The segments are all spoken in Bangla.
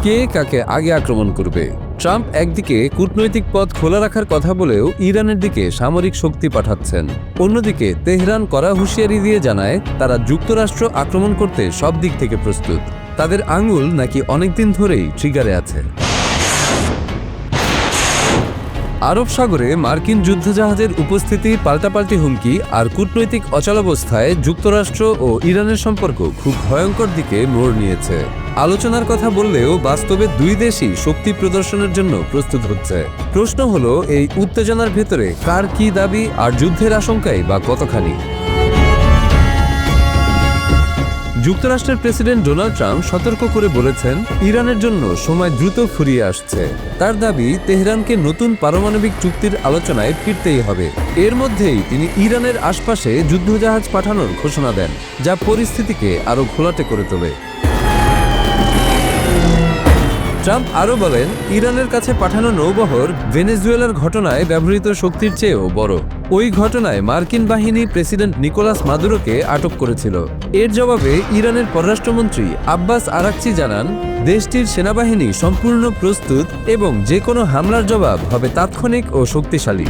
কে কাকে আগে আক্রমণ করবে। ট্রাম্প একদিকে কূটনৈতিক পথ খোলা রাখার কথা বলেও ইরানের দিকে সামরিক শক্তি পাঠাচ্ছেন। অন্যদিকে তেহরান কড়া হুঁশিয়ারি দিয়ে জানায় তারা যুক্তরাষ্ট্র আক্রমণ করতে সব দিক থেকে প্রস্তুত। তাদের আঙুল নাকি অনেকদিন ধরেই ট্রিগারে আছে। আরব সাগরে মার্কিন যুদ্ধজাহাজের উপস্থিতি, পাল্টাপাল্টি হুমকি আর কূটনৈতিক অচলাবস্থায় যুক্তরাষ্ট্র ও ইরানের সম্পর্ক খুব ভয়ঙ্কর দিকে মোড় নিয়েছে। আলোচনার কথা বললেও বাস্তবে দুই দেশই শক্তি প্রদর্শনের জন্য প্রস্তুত হচ্ছে। প্রশ্ন হলো, এই উত্তেজনার ভেতরে কার কি দাবি আর যুদ্ধের আশঙ্কাই বা কতখানি। যুক্তরাষ্ট্রের প্রেসিডেন্ট ডোনাল্ড ট্রাম্প সতর্ক করে বলেছেন, ইরানের জন্য সময় দ্রুত ফুরিয়ে আসছে। তার দাবি, তেহরানকে নতুন পারমাণবিক চুক্তির আলোচনায় ফিরতেই হবে। এর মধ্যেই তিনি ইরানের আশপাশে যুদ্ধজাহাজ পাঠানোর ঘোষণা দেন, যা পরিস্থিতিকে আরও ঘোলাটে করে তোলে। ট্রাম্প আরও বলেন, ইরানের কাছে পাঠানো নৌবহর ভেনেজুয়েলার ঘটনায় ব্যবহৃত শক্তির চেয়েও বড়। ওই ঘটনায় মার্কিন বাহিনী প্রেসিডেন্ট নিকোলাস মাদুরোকে আটক করেছিল। এর জবাবে ইরানের পররাষ্ট্রমন্ত্রী আব্বাস আরাকচি জানান, দেশটির সেনাবাহিনী সম্পূর্ণ প্রস্তুত এবং যে কোনো হামলার জবাব হবে তাৎক্ষণিক ও শক্তিশালী।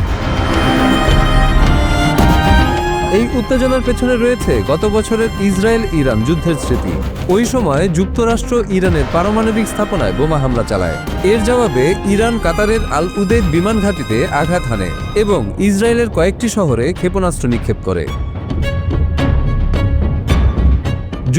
এই উত্তেজনার পেছনে রয়েছে গত বছরের ইসরায়েল-ইরান যুদ্ধের স্মৃতি। ওই সময় যুক্তরাষ্ট্র ইরানের পারমাণবিক স্থাপনায় বোমা হামলা চালায়। এর জবাবে ইরান কাতারের আল উদেদ বিমান ঘাঁটিতে আঘাত হানে এবং ইসরায়েলের কয়েকটি শহরে ক্ষেপণাস্ত্র নিক্ষেপ করে।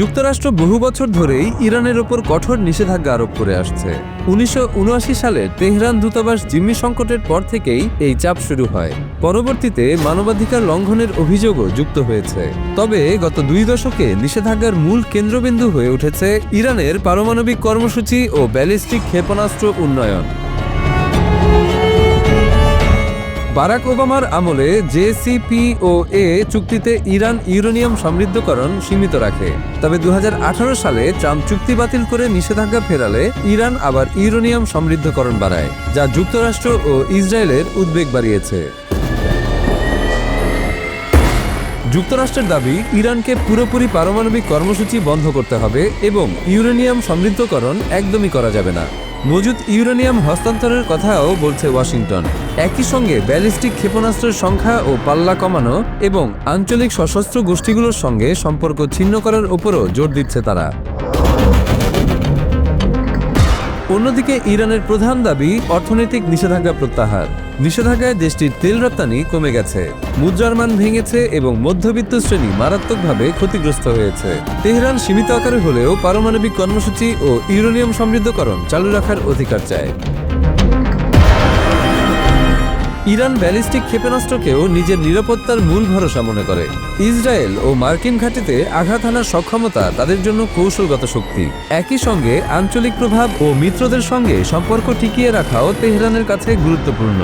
যুক্তরাষ্ট্র বহু বছর ধরেই ইরানের ওপর কঠোর নিষেধাজ্ঞা আরোপ করে আসছে। 1979 সালের তেহরান দূতাবাস জিম্মি সংকটের পর থেকেই এই চাপ শুরু হয়। পরবর্তীতে মানবাধিকার লঙ্ঘনের অভিযোগও যুক্ত হয়েছে। তবে গত 2 দশকে নিষেধাজ্ঞার মূল কেন্দ্রবিন্দু হয়ে উঠেছে ইরানের পারমাণবিক কর্মসূচি ও ব্যালিস্টিক ক্ষেপণাস্ত্র উন্নয়ন। বারাক ওবামার আমলে JCPOA চুক্তিতে ইরান ইউরেনিয়াম সমৃদ্ধকরণ সীমিত রাখে। তবে 2018 সালে ট্রাম্প চুক্তি বাতিল করে নিষেধাজ্ঞা ফেরালে ইরান আবার ইউরেনিয়াম সমৃদ্ধকরণ বাড়ায়, যা যুক্তরাষ্ট্র ও ইসরায়েলের উদ্বেগ বাড়িয়েছে। যুক্তরাষ্ট্রের দাবি, ইরানকে পুরোপুরি পারমাণবিক কর্মসূচি বন্ধ করতে হবে এবং ইউরেনিয়াম সমৃদ্ধকরণ একদমই করা যাবে না। মজুদ ইউরেনিয়াম হস্তান্তরের কথাও বলছে ওয়াশিংটন। একই সঙ্গে ব্যালিস্টিক ক্ষেপণাস্ত্রের সংখ্যা ও পাল্লা কমানো এবং আঞ্চলিক সশস্ত্র গোষ্ঠীগুলোর সঙ্গে সম্পর্ক ছিন্ন করার ওপরও জোর দিচ্ছে তারা। অন্যদিকে ইরানের প্রধান দাবি অর্থনৈতিক নিষেধাজ্ঞা প্রত্যাহার। নিষেধাজ্ঞায় দেশটির তেল রপ্তানি কমে গেছে, মুদ্রার মান ভেঙেছে এবং মধ্যবিত্ত শ্রেণী মারাত্মকভাবে ক্ষতিগ্রস্ত হয়েছে। তেহরান সীমিত আকারে হলেও পারমাণবিক কর্মসূচি ও ইউরেনিয়াম সমৃদ্ধকরণ চালু রাখার অধিকার চায়। ইরান ব্যালিস্টিক ক্ষেপণাস্ত্রকেও নিজের নিরাপত্তার মূল ভরসা মনে করে। ইসরায়েল ও মার্কিন ঘাঁটিতে আঘাত হানার সক্ষমতা তাদের জন্য কৌশলগত শক্তি। একই সঙ্গে আঞ্চলিক প্রভাব ও মিত্রদের সঙ্গে সম্পর্ক টিকিয়ে রাখাও তেহরানের কাছে গুরুত্বপূর্ণ।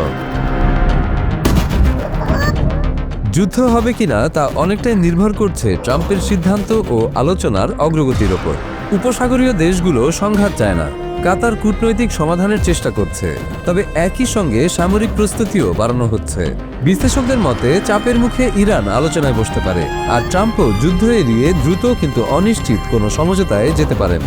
যুদ্ধ হবে কিনা তা অনেকটাই নির্ভর করছে ট্রাম্পের সিদ্ধান্ত ও আলোচনার অগ্রগতির ওপর। উপসাগরীয় দেশগুলো সংঘাত চায় না, কাতার কূটনৈতিক সমাধানের চেষ্টা করছে। তবে একই সঙ্গে সামরিক প্রস্তুতিও বাড়ানো হচ্ছে। বিশ্লেষকদের মতে, চাপের মুখে ইরান আলোচনায় বসতে পারে, আর ট্রাম্পও যুদ্ধ এড়িয়ে দ্রুত কিন্তু অনিশ্চিত কোনো সমঝোতায় যেতে পারেন।